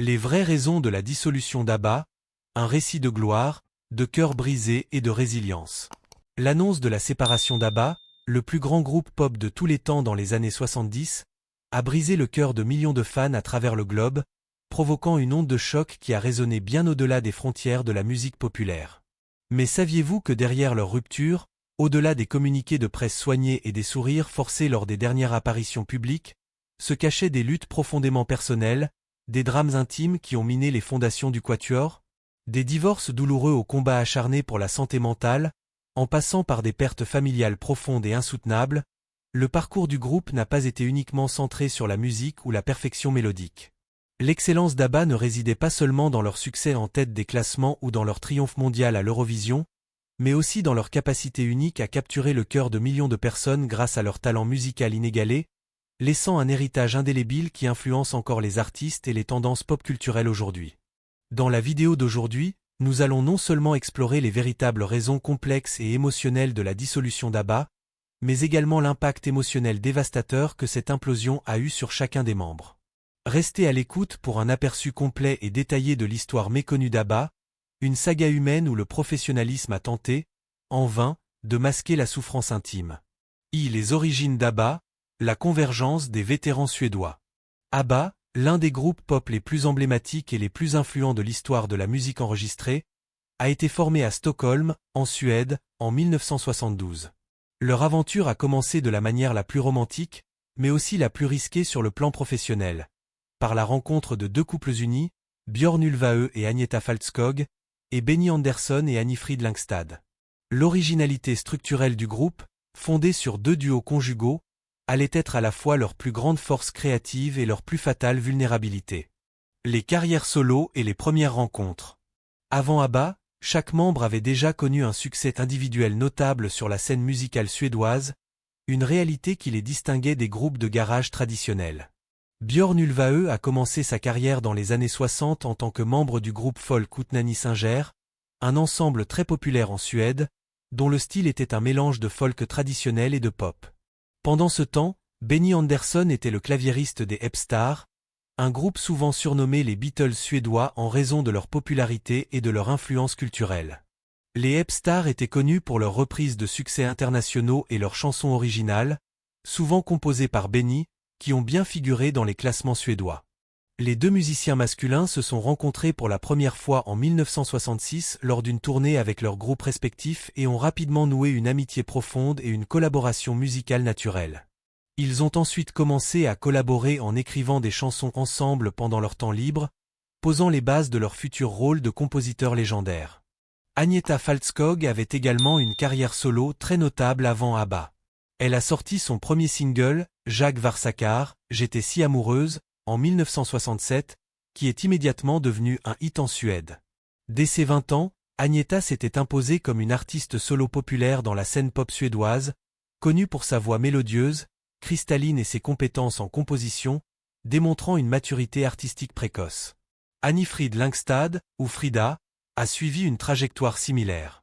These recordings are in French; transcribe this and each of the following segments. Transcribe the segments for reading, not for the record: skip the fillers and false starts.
Les vraies raisons de la dissolution d'ABBA, un récit de gloire, de cœur brisé et de résilience. L'annonce de la séparation d'ABBA, le plus grand groupe pop de tous les temps dans les années 70, a brisé le cœur de millions de fans à travers le globe, provoquant une onde de choc qui a résonné bien au-delà des frontières de la musique populaire. Mais saviez-vous que derrière leur rupture, au-delà des communiqués de presse soignés et des sourires forcés lors des dernières apparitions publiques, se cachaient des luttes profondément personnelles, des drames intimes qui ont miné les fondations du quatuor, des divorces douloureux aux combats acharnés pour la santé mentale, en passant par des pertes familiales profondes et insoutenables, le parcours du groupe n'a pas été uniquement centré sur la musique ou la perfection mélodique. L'excellence d'ABBA ne résidait pas seulement dans leur succès en tête des classements ou dans leur triomphe mondial à l'Eurovision, mais aussi dans leur capacité unique à capturer le cœur de millions de personnes grâce à leur talent musical inégalé, laissant un héritage indélébile qui influence encore les artistes et les tendances pop culturelles aujourd'hui. Dans la vidéo d'aujourd'hui, nous allons non seulement explorer les véritables raisons complexes et émotionnelles de la dissolution d'ABBA, mais également l'impact émotionnel dévastateur que cette implosion a eu sur chacun des membres. Restez à l'écoute pour un aperçu complet et détaillé de l'histoire méconnue d'ABBA, une saga humaine où le professionnalisme a tenté, en vain, de masquer la souffrance intime. Les origines d'ABBA, la convergence des vétérans suédois. ABBA, l'un des groupes pop les plus emblématiques et les plus influents de l'histoire de la musique enregistrée, a été formé à Stockholm, en Suède, en 1972. Leur aventure a commencé de la manière la plus romantique, mais aussi la plus risquée sur le plan professionnel, par la rencontre de deux couples unis, Björn Ulvaeus et Agnetha Fältskog, et Benny Andersson et Anni-Frid Lyngstad. L'originalité structurelle du groupe, fondée sur deux duos conjugaux, allait être à la fois leur plus grande force créative et leur plus fatale vulnérabilité. Les carrières solo et les premières rencontres. Avant ABBA, chaque membre avait déjà connu un succès individuel notable sur la scène musicale suédoise, une réalité qui les distinguait des groupes de garage traditionnels. Björn Ulvaeus a commencé sa carrière dans les années 60 en tant que membre du groupe folk Utnani Singer, un ensemble très populaire en Suède, dont le style était un mélange de folk traditionnel et de pop. Pendant ce temps, Benny Andersson était le claviériste des Hepstars, un groupe souvent surnommé les Beatles suédois en raison de leur popularité et de leur influence culturelle. Les Hepstars étaient connus pour leurs reprises de succès internationaux et leurs chansons originales, souvent composées par Benny, qui ont bien figuré dans les classements suédois. Les deux musiciens masculins se sont rencontrés pour la première fois en 1966 lors d'une tournée avec leurs groupes respectifs et ont rapidement noué une amitié profonde et une collaboration musicale naturelle. Ils ont ensuite commencé à collaborer en écrivant des chansons ensemble pendant leur temps libre, posant les bases de leur futur rôle de compositeurs légendaires. Agnetha Fältskog avait également une carrière solo très notable avant ABBA. Elle a sorti son premier single, Jag var så kär, J'étais si amoureuse, en 1967, qui est immédiatement devenu un hit en Suède. Dès ses 20 ans, Agnetha s'était imposée comme une artiste solo populaire dans la scène pop suédoise, connue pour sa voix mélodieuse, cristalline et ses compétences en composition, démontrant une maturité artistique précoce. Anni-Frid Lyngstad, ou Frida, a suivi une trajectoire similaire.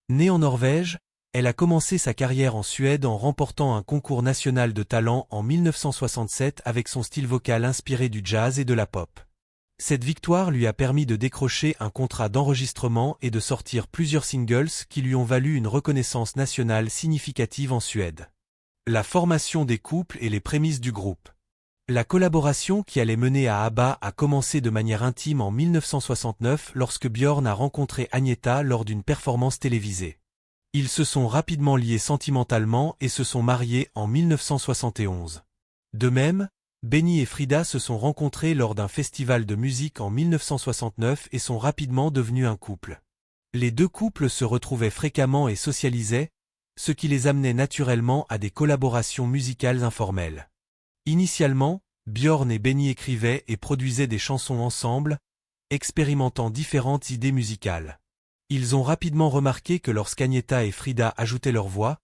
Née en Norvège, elle a commencé sa carrière en Suède en remportant un concours national de talent en 1967 avec son style vocal inspiré du jazz et de la pop. Cette victoire lui a permis de décrocher un contrat d'enregistrement et de sortir plusieurs singles qui lui ont valu une reconnaissance nationale significative en Suède. La formation des couples et les prémices du groupe. La collaboration qui allait mener à ABBA a commencé de manière intime en 1969 lorsque Björn a rencontré Agnetha lors d'une performance télévisée. Ils se sont rapidement liés sentimentalement et se sont mariés en 1971. De même, Benny et Frida se sont rencontrés lors d'un festival de musique en 1969 et sont rapidement devenus un couple. Les deux couples se retrouvaient fréquemment et socialisaient, ce qui les amenait naturellement à des collaborations musicales informelles. Initialement, Björn et Benny écrivaient et produisaient des chansons ensemble, expérimentant différentes idées musicales. Ils ont rapidement remarqué que lorsqu'Agnetha et Frida ajoutaient leur voix,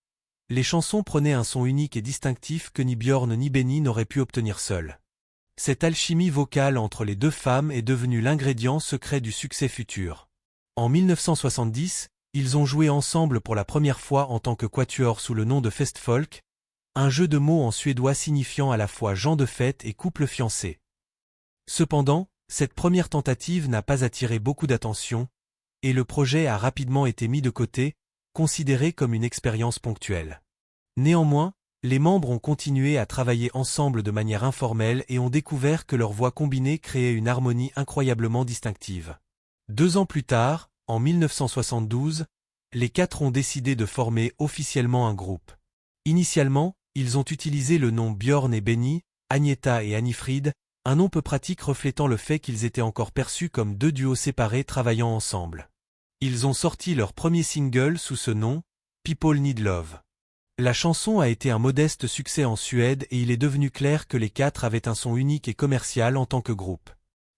les chansons prenaient un son unique et distinctif que ni Björn ni Benny n'auraient pu obtenir seuls. Cette alchimie vocale entre les deux femmes est devenue l'ingrédient secret du succès futur. En 1970, ils ont joué ensemble pour la première fois en tant que quatuor sous le nom de Festfolk, un jeu de mots en suédois signifiant à la fois gens de fête et couple fiancé. Cependant, Cette première tentative n'a pas attiré beaucoup d'attention, et le projet a rapidement été mis de côté, considéré comme une expérience ponctuelle. Néanmoins, les membres ont continué à travailler ensemble de manière informelle et ont découvert que leurs voix combinées créaient une harmonie incroyablement distinctive. 2 ans plus tard, en 1972, les 4 ont décidé de former officiellement un groupe. Initialement, ils ont utilisé le nom Björn et Benny, Agneta et Annifrid, un nom peu pratique reflétant le fait qu'ils étaient encore perçus comme 2 duos séparés travaillant ensemble. Ils ont sorti leur premier single sous ce nom, People Need Love. La chanson a été un modeste succès en Suède et il est devenu clair que les 4 avaient un son unique et commercial en tant que groupe.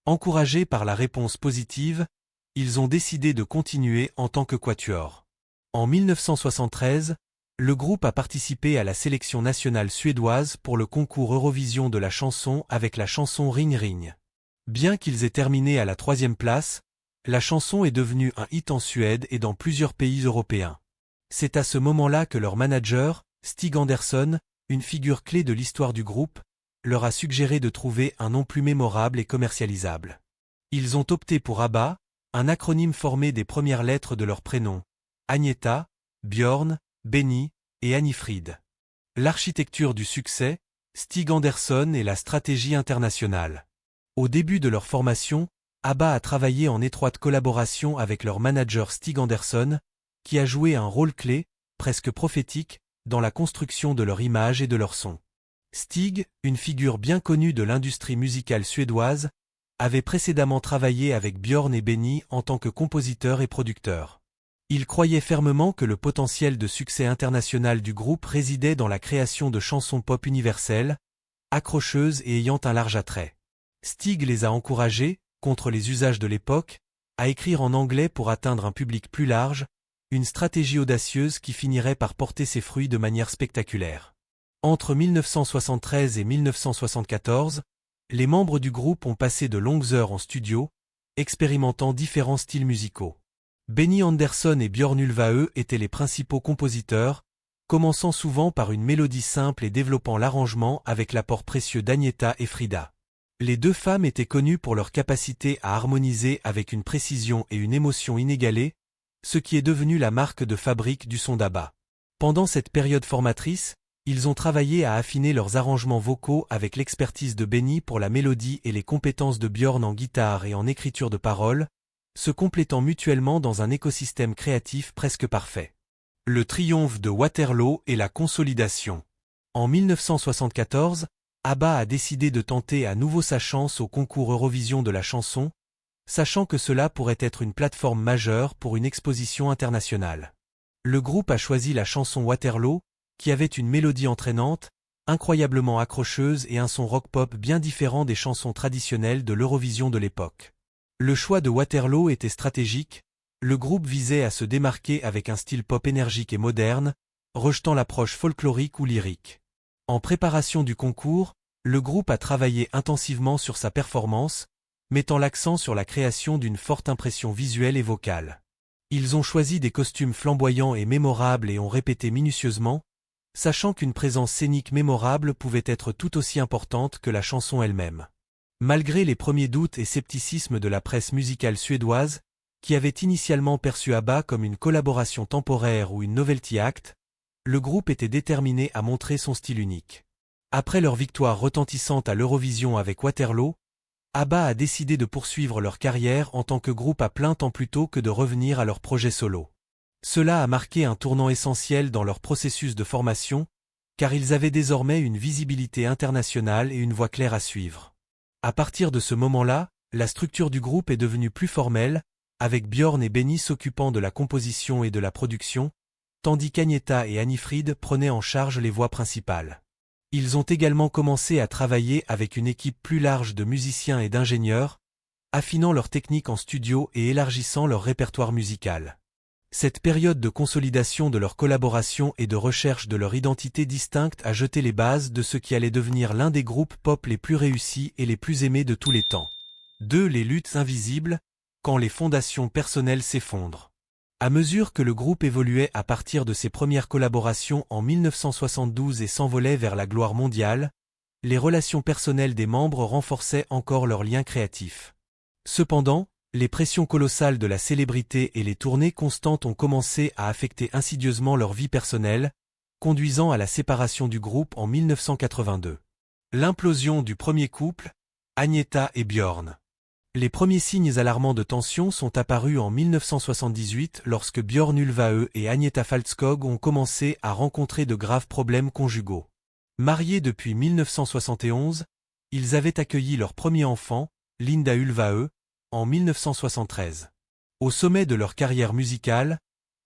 Encouragés par la réponse positive, ils ont décidé de continuer en tant que quatuor. En 1973, le groupe a participé à la sélection nationale suédoise pour le concours Eurovision de la chanson avec la chanson Ring Ring. Bien qu'ils aient terminé à la 3e place, la chanson est devenue un hit en Suède et dans plusieurs pays européens. C'est à ce moment-là que leur manager, Stig Andersson, une figure clé de l'histoire du groupe, leur a suggéré de trouver un nom plus mémorable et commercialisable. Ils ont opté pour ABBA, un acronyme formé des premières lettres de leur prénom, Agneta, Björn, Benny et Annifrid. L'architecture du succès, Stig Andersson et la stratégie internationale. Au début de leur formation, ABBA a travaillé en étroite collaboration avec leur manager Stig Andersson, qui a joué un rôle clé, presque prophétique, dans la construction de leur image et de leur son. Stig, une figure bien connue de l'industrie musicale suédoise, avait précédemment travaillé avec Björn et Benny en tant que compositeur et producteur. Il croyait fermement que le potentiel de succès international du groupe résidait dans la création de chansons pop universelles, accrocheuses et ayant un large attrait. Stig les a encouragés, contre les usages de l'époque, à écrire en anglais pour atteindre un public plus large, une stratégie audacieuse qui finirait par porter ses fruits de manière spectaculaire. Entre 1973 et 1974, les membres du groupe ont passé de longues heures en studio, expérimentant différents styles musicaux. Benny Andersson et Björn Ulvaeus étaient les principaux compositeurs, commençant souvent par une mélodie simple et développant l'arrangement avec l'apport précieux d'Agneta et Frida. Les 2 femmes étaient connues pour leur capacité à harmoniser avec une précision et une émotion inégalées, ce qui est devenu la marque de fabrique du son d'ABBA. Pendant cette période formatrice, ils ont travaillé à affiner leurs arrangements vocaux avec l'expertise de Benny pour la mélodie et les compétences de Björn en guitare et en écriture de paroles, se complétant mutuellement dans un écosystème créatif presque parfait. Le triomphe de Waterloo et la consolidation. En 1974, ABBA a décidé de tenter à nouveau sa chance au concours Eurovision de la chanson, sachant que cela pourrait être une plateforme majeure pour une exposition internationale. Le groupe a choisi la chanson Waterloo, qui avait une mélodie entraînante, incroyablement accrocheuse et un son rock-pop bien différent des chansons traditionnelles de l'Eurovision de l'époque. Le choix de Waterloo était stratégique, le groupe visait à se démarquer avec un style pop énergique et moderne, rejetant l'approche folklorique ou lyrique. En préparation du concours, le groupe a travaillé intensivement sur sa performance, mettant l'accent sur la création d'une forte impression visuelle et vocale. Ils ont choisi des costumes flamboyants et mémorables et ont répété minutieusement, sachant qu'une présence scénique mémorable pouvait être tout aussi importante que la chanson elle-même. Malgré les premiers doutes et scepticismes de la presse musicale suédoise, qui avait initialement perçu ABBA comme une collaboration temporaire ou une novelty act, le groupe était déterminé à montrer son style unique. Après leur victoire retentissante à l'Eurovision avec Waterloo, ABBA a décidé de poursuivre leur carrière en tant que groupe à plein temps plutôt que de revenir à leur projet solo. Cela a marqué un tournant essentiel dans leur processus de formation, car ils avaient désormais une visibilité internationale et une voie claire à suivre. À partir de ce moment-là, la structure du groupe est devenue plus formelle, avec Björn et Benny s'occupant de la composition et de la production, tandis qu'Agneta et Annifrid prenaient en charge les voix principales. Ils ont également commencé à travailler avec une équipe plus large de musiciens et d'ingénieurs, affinant leur technique en studio et élargissant leur répertoire musical. Cette période de consolidation de leur collaboration et de recherche de leur identité distincte a jeté les bases de ce qui allait devenir l'un des groupes pop les plus réussis et les plus aimés de tous les temps. 2. Les luttes invisibles, quand les fondations personnelles s'effondrent. À mesure que le groupe évoluait à partir de ses premières collaborations en 1972 et s'envolait vers la gloire mondiale, les relations personnelles des membres renforçaient encore leurs liens créatifs. Cependant, les pressions colossales de la célébrité et les tournées constantes ont commencé à affecter insidieusement leur vie personnelle, conduisant à la séparation du groupe en 1982. L'implosion du premier couple, Agnetha et Björn. Les premiers signes alarmants de tension sont apparus en 1978 lorsque Björn Ulvaeus et Agnetha Fältskog ont commencé à rencontrer de graves problèmes conjugaux. Mariés depuis 1971, ils avaient accueilli leur premier enfant, Linda Ulvaeus, en 1973. Au sommet de leur carrière musicale,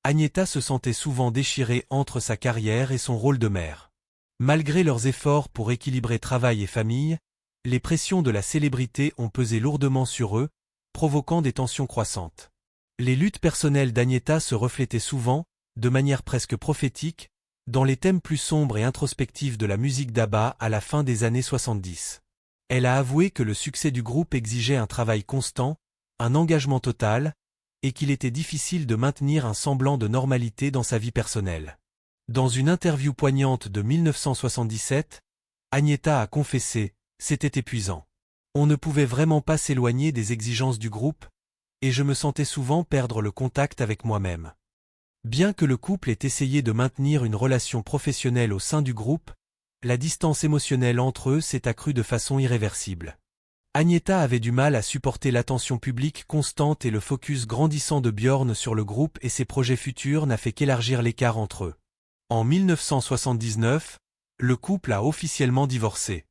Agnetha se sentait souvent déchirée entre sa carrière et son rôle de mère. Malgré leurs efforts pour équilibrer travail et famille, les pressions de la célébrité ont pesé lourdement sur eux, provoquant des tensions croissantes. Les luttes personnelles d'Agnetha se reflétaient souvent, de manière presque prophétique, dans les thèmes plus sombres et introspectifs de la musique d'ABBA à la fin des années 70. Elle a avoué que le succès du groupe exigeait un travail constant, un engagement total, et qu'il était difficile de maintenir un semblant de normalité dans sa vie personnelle. Dans une interview poignante de 1977, Agnetha a confessé « C'était épuisant. On ne pouvait vraiment pas s'éloigner des exigences du groupe, et je me sentais souvent perdre le contact avec moi-même. » Bien que le couple ait essayé de maintenir une relation professionnelle au sein du groupe, la distance émotionnelle entre eux s'est accrue de façon irréversible. Agnetha avait du mal à supporter l'attention publique constante et le focus grandissant de Björn sur le groupe et ses projets futurs n'a fait qu'élargir l'écart entre eux. En 1979, le couple a officiellement divorcé.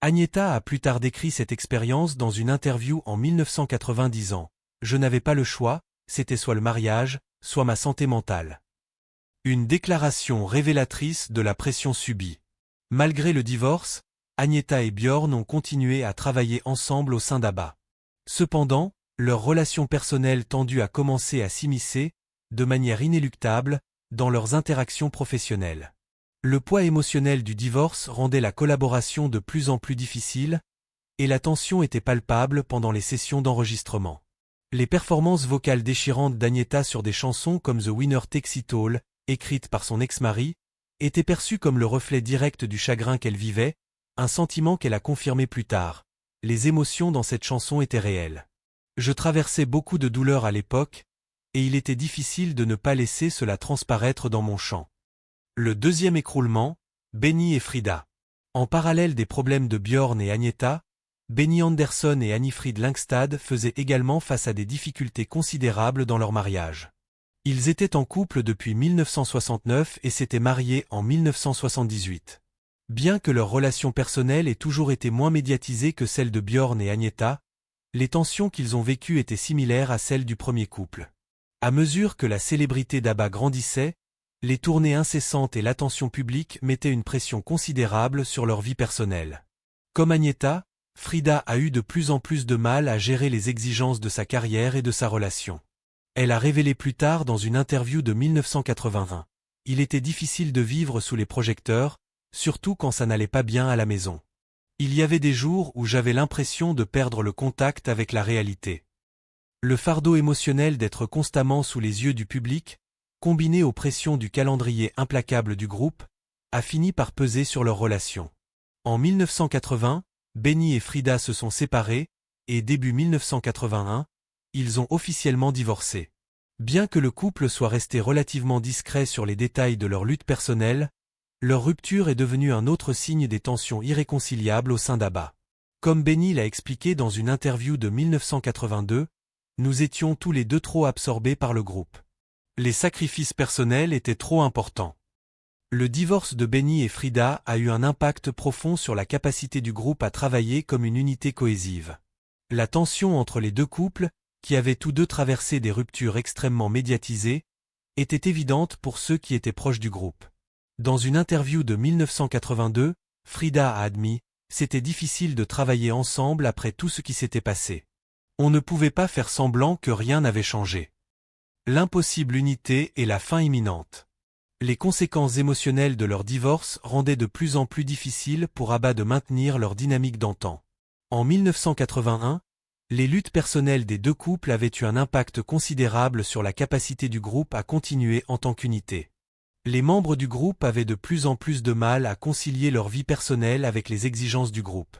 Agnetha a plus tard décrit cette expérience dans une interview en 1990 ans. « Je n'avais pas le choix, c'était soit le mariage, soit ma santé mentale. » Une déclaration révélatrice de la pression subie. Malgré le divorce, Agnetha et Björn ont continué à travailler ensemble au sein d'ABBA. Cependant, leur relation personnelle tendue a commencé à s'immiscer, de manière inéluctable, dans leurs interactions professionnelles. Le poids émotionnel du divorce rendait la collaboration de plus en plus difficile, et la tension était palpable pendant les sessions d'enregistrement. Les performances vocales déchirantes d'Agnetha sur des chansons comme The Winner Takes It All, écrites par son ex-mari, étaient perçues comme le reflet direct du chagrin qu'elle vivait, un sentiment qu'elle a confirmé plus tard. Les émotions dans cette chanson étaient réelles. Je traversais beaucoup de douleurs à l'époque, et il était difficile de ne pas laisser cela transparaître dans mon chant. Le deuxième écroulement, Benny et Frida. En parallèle des problèmes de Björn et Agnetha, Benny Andersson et Annifrid Lyngstad faisaient également face à des difficultés considérables dans leur mariage. Ils étaient en couple depuis 1969 et s'étaient mariés en 1978. Bien que leur relation personnelle ait toujours été moins médiatisée que celle de Björn et Agnetha, les tensions qu'ils ont vécues étaient similaires à celles du premier couple. À mesure que la célébrité d'ABBA grandissait, les tournées incessantes et l'attention publique mettaient une pression considérable sur leur vie personnelle. Comme Agnetha, Frida a eu de plus en plus de mal à gérer les exigences de sa carrière et de sa relation. Elle a révélé plus tard dans une interview de 1981. « Il était difficile de vivre sous les projecteurs, surtout quand ça n'allait pas bien à la maison. Il y avait des jours où j'avais l'impression de perdre le contact avec la réalité. Le fardeau émotionnel d'être constamment sous les yeux du public, combiné aux pressions du calendrier implacable du groupe, a fini par peser sur leur relation. En 1980, Benny et Frida se sont séparés, et début 1981, ils ont officiellement divorcé. Bien que le couple soit resté relativement discret sur les détails de leur lutte personnelle, leur rupture est devenue un autre signe des tensions irréconciliables au sein d'ABBA. Comme Benny l'a expliqué dans une interview de 1982, nous étions tous les deux trop absorbés par le groupe. Les sacrifices personnels étaient trop importants. Le divorce de Benny et Frida a eu un impact profond sur la capacité du groupe à travailler comme une unité cohésive. La tension entre les deux couples, qui avaient tous deux traversé des ruptures extrêmement médiatisées, était évidente pour ceux qui étaient proches du groupe. Dans une interview de 1982, Frida a admis « C'était difficile de travailler ensemble après tout ce qui s'était passé. On ne pouvait pas faire semblant que rien n'avait changé. L'impossible unité et la fin imminente. » Les conséquences émotionnelles de leur divorce rendaient de plus en plus difficile pour ABBA de maintenir leur dynamique d'antan. En 1981, les luttes personnelles des deux couples avaient eu un impact considérable sur la capacité du groupe à continuer en tant qu'unité. Les membres du groupe avaient de plus en plus de mal à concilier leur vie personnelle avec les exigences du groupe.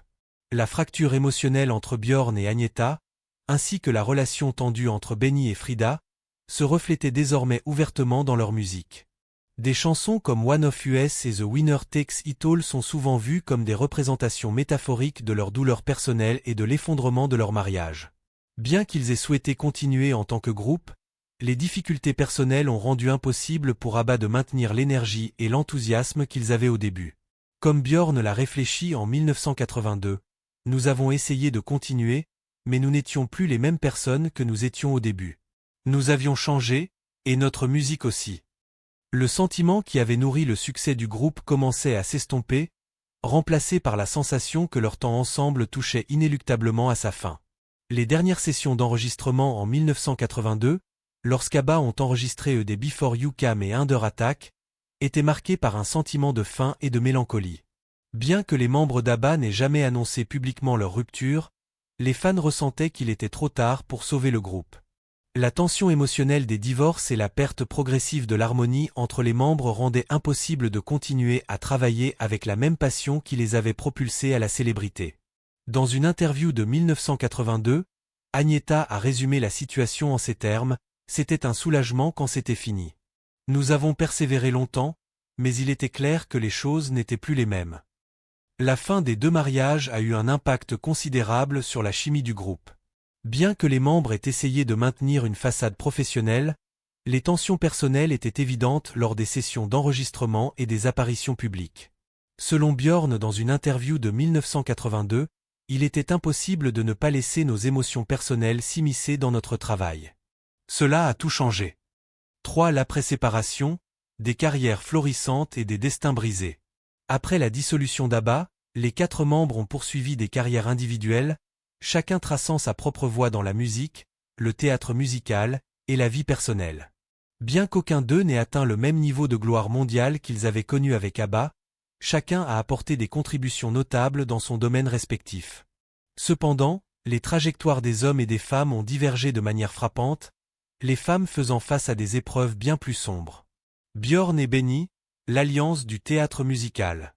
La fracture émotionnelle entre Björn et Agnetha, ainsi que la relation tendue entre Benny et Frida, se reflétaient désormais ouvertement dans leur musique. Des chansons comme One of Us et The Winner Takes It All sont souvent vues comme des représentations métaphoriques de leur douleur personnelle et de l'effondrement de leur mariage. Bien qu'ils aient souhaité continuer en tant que groupe, les difficultés personnelles ont rendu impossible pour ABBA de maintenir l'énergie et l'enthousiasme qu'ils avaient au début. Comme Björn l'a réfléchi en 1982, nous avons essayé de continuer, mais nous n'étions plus les mêmes personnes que nous étions au début. Nous avions changé, et notre musique aussi. Le sentiment qui avait nourri le succès du groupe commençait à s'estomper, remplacé par la sensation que leur temps ensemble touchait inéluctablement à sa fin. Les dernières sessions d'enregistrement en 1982, lorsqu'ABBA ont enregistré des Before You Came et Under Attack, étaient marquées par un sentiment de faim et de mélancolie. Bien que les membres d'ABBA n'aient jamais annoncé publiquement leur rupture, les fans ressentaient qu'il était trop tard pour sauver le groupe. La tension émotionnelle des divorces et la perte progressive de l'harmonie entre les membres rendaient impossible de continuer à travailler avec la même passion qui les avait propulsés à la célébrité. Dans une interview de 1982, Agnetha a résumé la situation en ces termes: « C'était un soulagement quand c'était fini. Nous avons persévéré longtemps, mais il était clair que les choses n'étaient plus les mêmes. » La fin des deux mariages a eu un impact considérable sur la chimie du groupe. Bien que les membres aient essayé de maintenir une façade professionnelle, les tensions personnelles étaient évidentes lors des sessions d'enregistrement et des apparitions publiques. Selon Björn dans une interview de 1982, il était impossible de ne pas laisser nos émotions personnelles s'immiscer dans notre travail. Cela a tout changé. 3. L'après-séparation, des carrières florissantes et des destins brisés. Après la dissolution d'ABBA, les 4 membres ont poursuivi des carrières individuelles, chacun traçant sa propre voie dans la musique, le théâtre musical et la vie personnelle. Bien qu'aucun d'eux n'ait atteint le même niveau de gloire mondiale qu'ils avaient connu avec ABBA, chacun a apporté des contributions notables dans son domaine respectif. Cependant, les trajectoires des hommes et des femmes ont divergé de manière frappante, les femmes faisant face à des épreuves bien plus sombres. Björn et Benny, l'alliance du théâtre musical.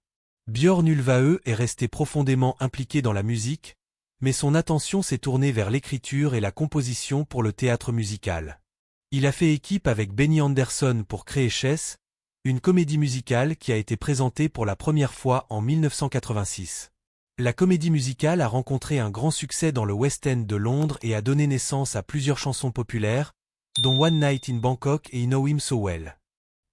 Björn Ulvaeus est resté profondément impliqué dans la musique, mais son attention s'est tournée vers l'écriture et la composition pour le théâtre musical. Il a fait équipe avec Benny Andersson pour créer Chess, une comédie musicale qui a été présentée pour la première fois en 1986. La comédie musicale a rencontré un grand succès dans le West End de Londres et a donné naissance à plusieurs chansons populaires, dont One Night in Bangkok et I Know Him So Well.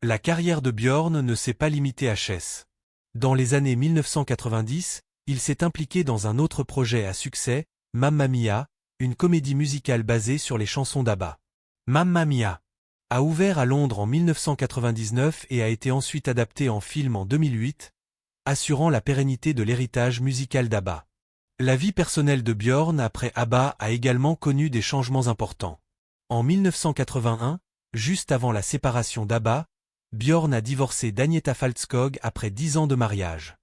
La carrière de Björn ne s'est pas limitée à Chess. Dans les années 1990, il s'est impliqué dans un autre projet à succès, Mamma Mia, une comédie musicale basée sur les chansons d'ABBA. Mamma Mia a ouvert à Londres en 1999 et a été ensuite adapté en film en 2008, assurant la pérennité de l'héritage musical d'ABBA. La vie personnelle de Björn après ABBA a également connu des changements importants. En 1981, juste avant la séparation d'ABBA, Björn a divorcé d'Agnetha Fältskog après 10 ans de mariage.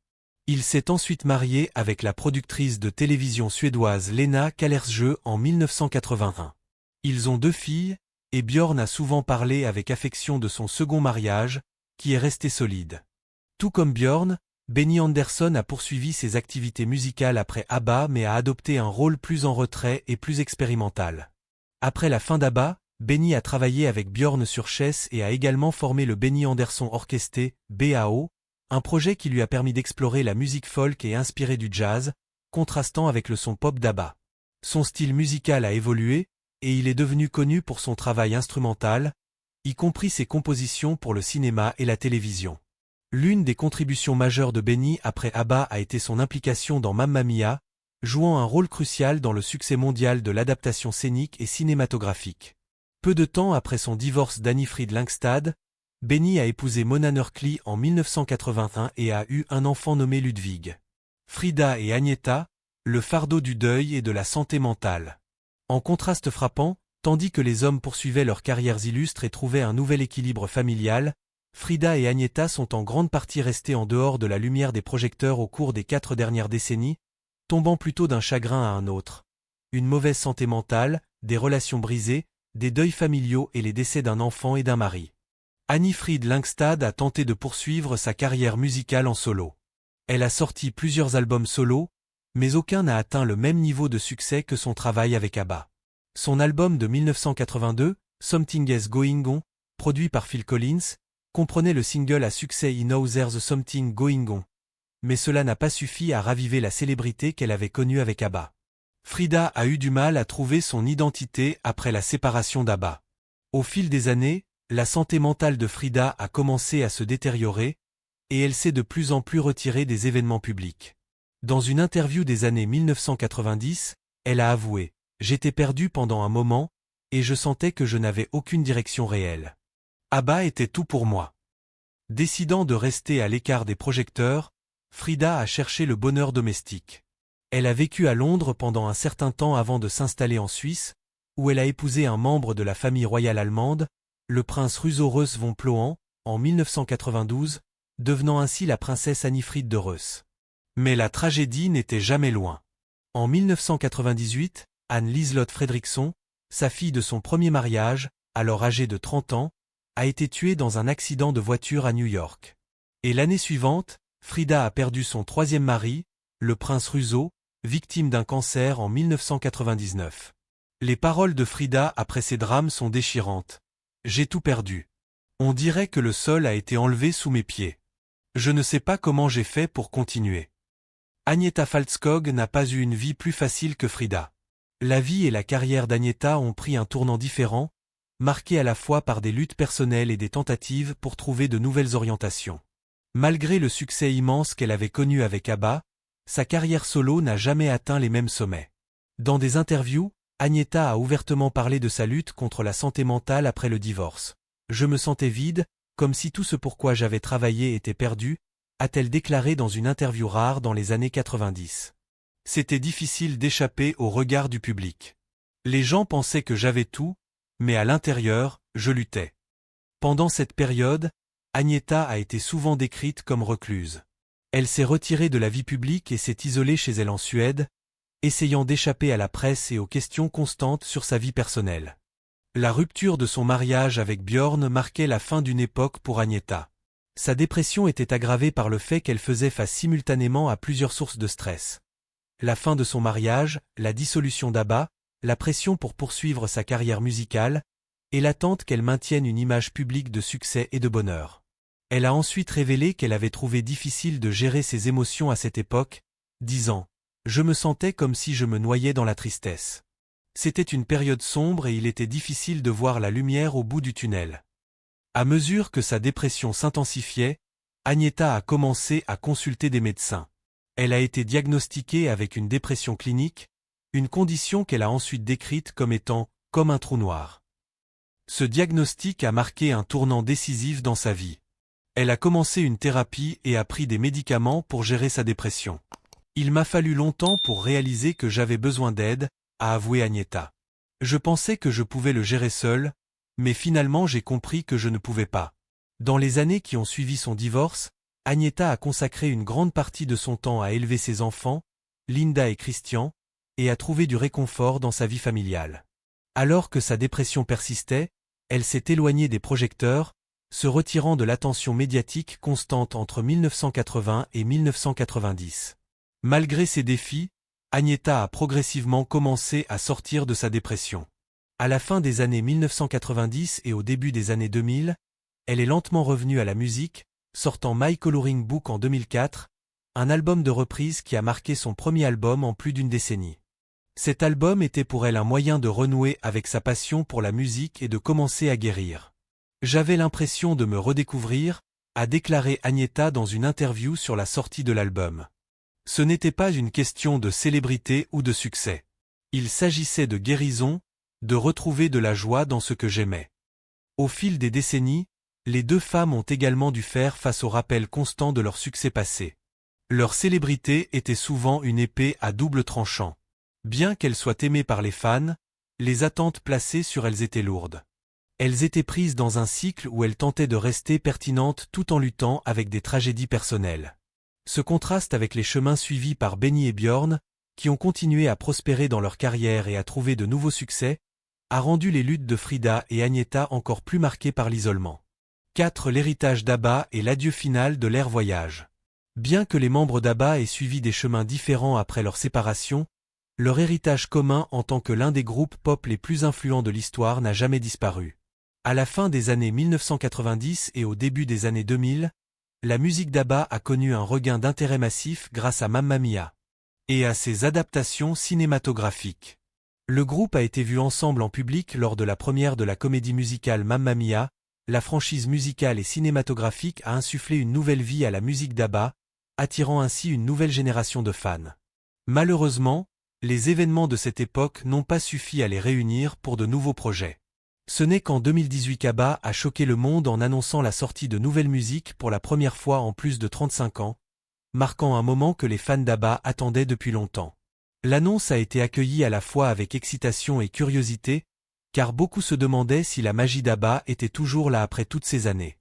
Il s'est ensuite marié avec la productrice de télévision suédoise Lena Kallesjö en 1981. Ils ont 2 filles, et Björn a souvent parlé avec affection de son second mariage, qui est resté solide. Tout comme Björn, Benny Andersson a poursuivi ses activités musicales après ABBA mais a adopté un rôle plus en retrait et plus expérimental. Après la fin d'ABBA, Benny a travaillé avec Björn sur Chess et a également formé le Benny Andersson Orchestra, BAO, un projet qui lui a permis d'explorer la musique folk et inspirée du jazz, contrastant avec le son pop d'ABBA. Son style musical a évolué, et il est devenu connu pour son travail instrumental, y compris ses compositions pour le cinéma et la télévision. L'une des contributions majeures de Benny après ABBA a été son implication dans Mamma Mia, jouant un rôle crucial dans le succès mondial de l'adaptation scénique et cinématographique. Peu de temps après son divorce d'Annifrid Lyngstad, Benny a épousé Mona Nörkli en 1981 et a eu un enfant nommé Ludwig. Frida et Agnetha, le fardeau du deuil et de la santé mentale. En contraste frappant, tandis que les hommes poursuivaient leurs carrières illustres et trouvaient un nouvel équilibre familial, Frida et Agnetha sont en grande partie restées en dehors de la lumière des projecteurs au cours des 4 dernières décennies, tombant plutôt d'un chagrin à un autre. Une mauvaise santé mentale, des relations brisées, des deuils familiaux et les décès d'un enfant et d'un mari. Annifrid Lyngstad a tenté de poursuivre sa carrière musicale en solo. Elle a sorti plusieurs albums solo, mais aucun n'a atteint le même niveau de succès que son travail avec ABBA. Son album de 1982, Something is Going On, produit par Phil Collins, comprenait le single à succès I Know There's Something Going On. Mais cela n'a pas suffi à raviver la célébrité qu'elle avait connue avec ABBA. Frida a eu du mal à trouver son identité après la séparation d'ABBA. Au fil des années, la santé mentale de Frida a commencé à se détériorer, et elle s'est de plus en plus retirée des événements publics. Dans une interview des années 1990, elle a avoué « J'étais perdue pendant un moment, et je sentais que je n'avais aucune direction réelle. ABBA était tout pour moi. » Décidant de rester à l'écart des projecteurs, Frida a cherché le bonheur domestique. Elle a vécu à Londres pendant un certain temps avant de s'installer en Suisse, où elle a épousé un membre de la famille royale allemande, le prince Reuss von Ploen, en 1992, devenant ainsi la princesse Annifried de Reuss. Mais la tragédie n'était jamais loin. En 1998, Anne Liselott Fredriksson, sa fille de son premier mariage, alors âgée de 30 ans, a été tuée dans un accident de voiture à New York. Et l'année suivante, Frida a perdu son troisième mari, le prince Reuss, victime d'un cancer en 1999. Les paroles de Frida après ces drames sont déchirantes. « J'ai tout perdu. On dirait que le sol a été enlevé sous mes pieds. Je ne sais pas comment j'ai fait pour continuer. » Agnetha Fältskog n'a pas eu une vie plus facile que Frida. La vie et la carrière d'Agnetha ont pris un tournant différent, marqué à la fois par des luttes personnelles et des tentatives pour trouver de nouvelles orientations. Malgré le succès immense qu'elle avait connu avec ABBA, sa carrière solo n'a jamais atteint les mêmes sommets. Dans des interviews, Agnetha a ouvertement parlé de sa lutte contre la santé mentale après le divorce. « Je me sentais vide, comme si tout ce pourquoi j'avais travaillé était perdu », a-t-elle déclaré dans une interview rare dans les années 90. C'était difficile d'échapper au regard du public. Les gens pensaient que j'avais tout, mais à l'intérieur, je luttais. Pendant cette période, Agnetha a été souvent décrite comme recluse. Elle s'est retirée de la vie publique et s'est isolée chez elle en Suède, essayant d'échapper à la presse et aux questions constantes sur sa vie personnelle. La rupture de son mariage avec Björn marquait la fin d'une époque pour Agnetha. Sa dépression était aggravée par le fait qu'elle faisait face simultanément à plusieurs sources de stress. La fin de son mariage, la dissolution d'ABBA, la pression pour poursuivre sa carrière musicale, et l'attente qu'elle maintienne une image publique de succès et de bonheur. Elle a ensuite révélé qu'elle avait trouvé difficile de gérer ses émotions à cette époque, disant « Je me sentais comme si je me noyais dans la tristesse. C'était une période sombre et il était difficile de voir la lumière au bout du tunnel. » À mesure que sa dépression s'intensifiait, Agnetha a commencé à consulter des médecins. Elle a été diagnostiquée avec une dépression clinique, une condition qu'elle a ensuite décrite comme étant « comme un trou noir ». Ce diagnostic a marqué un tournant décisif dans sa vie. Elle a commencé une thérapie et a pris des médicaments pour gérer sa dépression. « Il m'a fallu longtemps pour réaliser que j'avais besoin d'aide », a avoué Agnetha. « Je pensais que je pouvais le gérer seule, mais finalement j'ai compris que je ne pouvais pas. » Dans les années qui ont suivi son divorce, Agnetha a consacré une grande partie de son temps à élever ses enfants, Linda et Christian, et à trouver du réconfort dans sa vie familiale. Alors que sa dépression persistait, elle s'est éloignée des projecteurs, se retirant de l'attention médiatique constante entre 1980 et 1990. Malgré ces défis, Agnetha a progressivement commencé à sortir de sa dépression. À la fin des années 1990 et au début des années 2000, elle est lentement revenue à la musique, sortant My Coloring Book en 2004, un album de reprise qui a marqué son premier album en plus d'une décennie. Cet album était pour elle un moyen de renouer avec sa passion pour la musique et de commencer à guérir. « J'avais l'impression de me redécouvrir », a déclaré Agnetha dans une interview sur la sortie de l'album. Ce n'était pas une question de célébrité ou de succès. Il s'agissait de guérison, de retrouver de la joie dans ce que j'aimais. Au fil des décennies, les deux femmes ont également dû faire face au rappel constant de leur succès passé. Leur célébrité était souvent une épée à double tranchant. Bien qu'elles soient aimées par les fans, les attentes placées sur elles étaient lourdes. Elles étaient prises dans un cycle où elles tentaient de rester pertinentes tout en luttant avec des tragédies personnelles. Ce contraste avec les chemins suivis par Benny et Björn, qui ont continué à prospérer dans leur carrière et à trouver de nouveaux succès, a rendu les luttes de Frida et Agnetha encore plus marquées par l'isolement. 4. L'héritage d'ABBA et l'adieu final de l'ère voyage. Bien que les membres d'ABBA aient suivi des chemins différents après leur séparation, leur héritage commun en tant que l'un des groupes pop les plus influents de l'histoire n'a jamais disparu. À la fin des années 1990 et au début des années 2000, la musique d'ABBA a connu un regain d'intérêt massif grâce à Mamma Mia et à ses adaptations cinématographiques. Le groupe a été vu ensemble en public lors de la première de la comédie musicale Mamma Mia. La franchise musicale et cinématographique a insufflé une nouvelle vie à la musique d'ABBA, attirant ainsi une nouvelle génération de fans. Malheureusement, les événements de cette époque n'ont pas suffi à les réunir pour de nouveaux projets. Ce n'est qu'en 2018 qu'ABBA a choqué le monde en annonçant la sortie de nouvelles musiques pour la première fois en plus de 35 ans, marquant un moment que les fans d'ABBA attendaient depuis longtemps. L'annonce a été accueillie à la fois avec excitation et curiosité, car beaucoup se demandaient si la magie d'ABBA était toujours là après toutes ces années.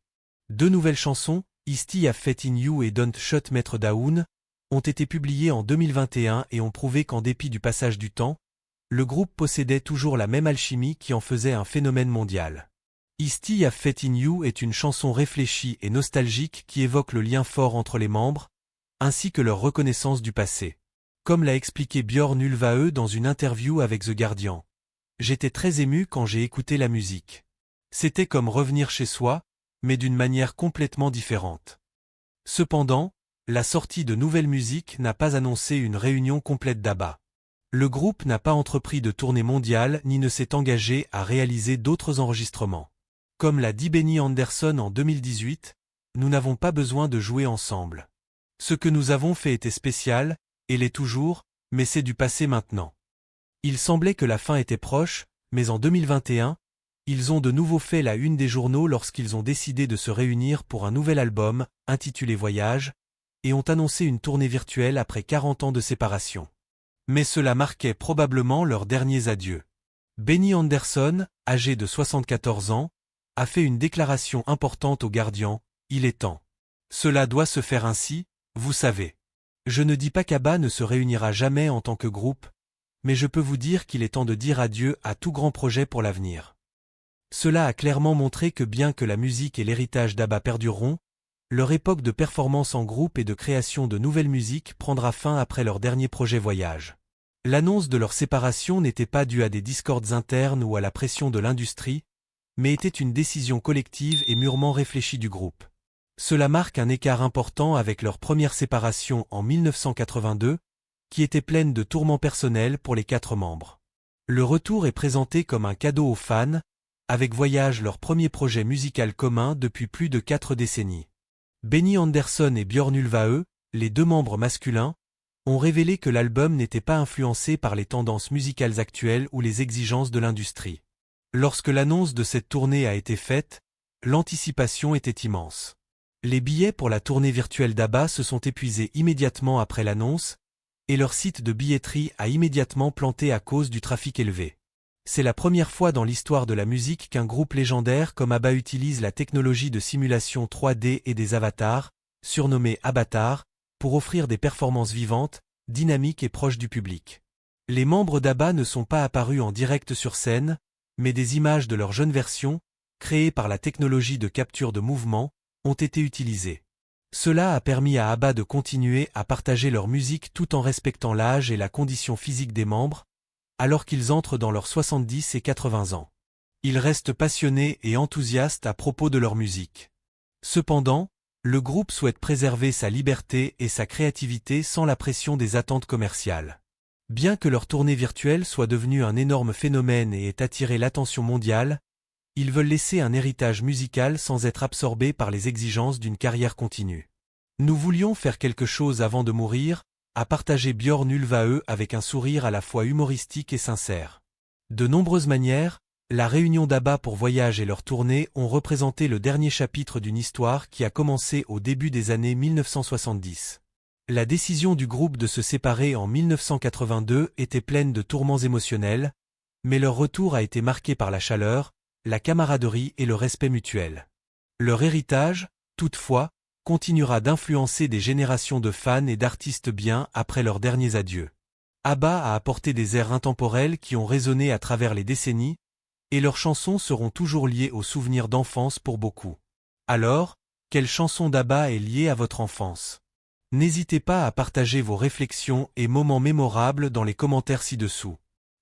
Deux nouvelles chansons, Is-T a Faith in You et Don't Shut Me Down, ont été publiées en 2021 et ont prouvé qu'en dépit du passage du temps, le groupe possédait toujours la même alchimie qui en faisait un phénomène mondial. Is-T a Faith in You est une chanson réfléchie et nostalgique qui évoque le lien fort entre les membres, ainsi que leur reconnaissance du passé. Comme l'a expliqué Björn Ulvaeus dans une interview avec The Guardian. J'étais très ému quand j'ai écouté la musique. C'était comme revenir chez soi, mais d'une manière complètement différente. Cependant, la sortie de nouvelles musiques n'a pas annoncé une réunion complète d'ABBA. Le groupe n'a pas entrepris de tournée mondiale ni ne s'est engagé à réaliser d'autres enregistrements. Comme l'a dit Benny Andersson en 2018, nous n'avons pas besoin de jouer ensemble. Ce que nous avons fait était spécial, et l'est toujours, mais c'est du passé maintenant. Il semblait que la fin était proche, mais en 2021, ils ont de nouveau fait la une des journaux lorsqu'ils ont décidé de se réunir pour un nouvel album, intitulé Voyage, et ont annoncé une tournée virtuelle après 40 ans de séparation. Mais cela marquait probablement leurs derniers adieux. Benny Andersson, âgé de 74 ans, a fait une déclaration importante au Guardian, « Il est temps. Cela doit se faire ainsi, vous savez. Je ne dis pas qu'ABBA ne se réunira jamais en tant que groupe, mais je peux vous dire qu'il est temps de dire adieu à tout grand projet pour l'avenir. » Cela a clairement montré que bien que la musique et l'héritage d'ABBA perdureront, leur époque de performance en groupe et de création de nouvelles musiques prendra fin après leur dernier projet Voyage. L'annonce de leur séparation n'était pas due à des discordes internes ou à la pression de l'industrie, mais était une décision collective et mûrement réfléchie du groupe. Cela marque un écart important avec leur première séparation en 1982, qui était pleine de tourments personnels pour les 4 membres. Le retour est présenté comme un cadeau aux fans, avec Voyage leur premier projet musical commun depuis plus de 4 décennies. Benny Andersson et Björn Ulvaeus, les 2 membres masculins, ont révélé que l'album n'était pas influencé par les tendances musicales actuelles ou les exigences de l'industrie. Lorsque l'annonce de cette tournée a été faite, l'anticipation était immense. Les billets pour la tournée virtuelle d'ABBA se sont épuisés immédiatement après l'annonce, et leur site de billetterie a immédiatement planté à cause du trafic élevé. C'est la première fois dans l'histoire de la musique qu'un groupe légendaire comme ABBA utilise la technologie de simulation 3D et des avatars, surnommés avatars, pour offrir des performances vivantes, dynamiques et proches du public. Les membres d'ABBA ne sont pas apparus en direct sur scène, mais des images de leur jeune version, créées par la technologie de capture de mouvement, ont été utilisées. Cela a permis à ABBA de continuer à partager leur musique tout en respectant l'âge et la condition physique des membres, alors qu'ils entrent dans leurs 70 et 80 ans. Ils restent passionnés et enthousiastes à propos de leur musique. Cependant, le groupe souhaite préserver sa liberté et sa créativité sans la pression des attentes commerciales. Bien que leur tournée virtuelle soit devenue un énorme phénomène et ait attiré l'attention mondiale, ils veulent laisser un héritage musical sans être absorbés par les exigences d'une carrière continue. Nous voulions faire quelque chose avant de mourir, a partagé Björn Ulvaeus avec un sourire à la fois humoristique et sincère. De nombreuses manières, la réunion d'ABBA pour Voyage et leur tournée ont représenté le dernier chapitre d'une histoire qui a commencé au début des années 1970. La décision du groupe de se séparer en 1982 était pleine de tourments émotionnels, mais leur retour a été marqué par la chaleur, la camaraderie et le respect mutuel. Leur héritage, toutefois, continuera d'influencer des générations de fans et d'artistes bien après leurs derniers adieux. ABBA a apporté des airs intemporels qui ont résonné à travers les décennies, et leurs chansons seront toujours liées aux souvenirs d'enfance pour beaucoup. Alors, quelle chanson d'ABBA est liée à votre enfance? N'hésitez pas à partager vos réflexions et moments mémorables dans les commentaires ci-dessous.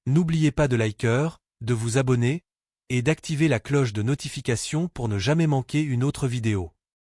N'oubliez pas de liker, de vous abonner, et d'activer la cloche de notification pour ne jamais manquer une autre vidéo.